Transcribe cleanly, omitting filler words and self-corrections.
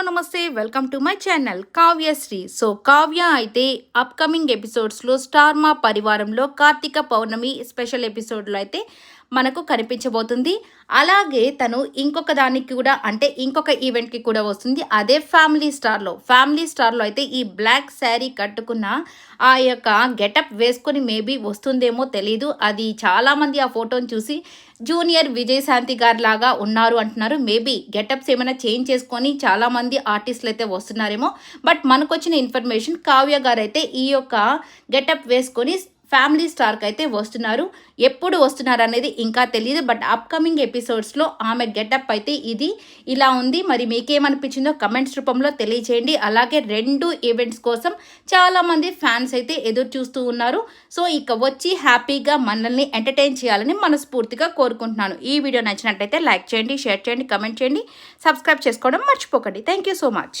నమస్తే welcome to my channel Kavyasri. So Kavya అయితే upcoming ఎపిసోడ్స్లో స్టార్ మా పరివారంలో కార్తీక పౌర్ణమి స్పెషల్ ఎపిసోడ్లో అయితే మనకు కనిపించబోతుంది. అలాగే తను ఇంకొక దానికి కూడా అంటే ఇంకొక ఈవెంట్కి కూడా వస్తుంది. అదే ఫ్యామిలీ స్టార్లో అయితే ఈ బ్లాక్ శారీ కట్టుకున్న ఆ యొక్క గెటప్ వేసుకొని మేబీ వస్తుందేమో తెలీదు. అది చాలామంది ఆ ఫోటోని చూసి జూనియర్ విజయశాంతి గారి లాగా ఉన్నారు అంటున్నారు. మేబీ గెటప్స్ ఏమైనా చేంజ్ చేసుకొని చాలామంది ఆర్టిస్టులు అయితే వస్తున్నారేమో. బట్ మనకు వచ్చిన ఇన్ఫర్మేషన్ కావ్య గారు అయితే ఈ యొక్క గెటప్ వేసుకొని ఫ్యామిలీ స్టార్కి అయితే వస్తున్నారు. ఎప్పుడు వస్తున్నారు అనేది ఇంకా తెలియదు. బట్ అప్కమింగ్ ఎపిసోడ్స్లో ఆమె గెటప్ అయితే ఇది ఇలా ఉంది. మరి మీకేమనిపించిందో కమెంట్స్ రూపంలో తెలియచేయండి. అలాగే 2 ఈవెంట్స్ కోసం చాలామంది ఫ్యాన్స్ అయితే ఎదురు చూస్తూ ఉన్నారు. సో ఇక వచ్చి హ్యాపీగా మనల్ని ఎంటర్టైన్ చేయాలని మనస్ఫూర్తిగా కోరుకుంటున్నాను. ఈ వీడియో నచ్చినట్లయితే లైక్ చేయండి, షేర్ చేయండి, కమెంట్ చేయండి, సబ్స్క్రైబ్ చేసుకోవడం మర్చిపోకండి. Thank you so much.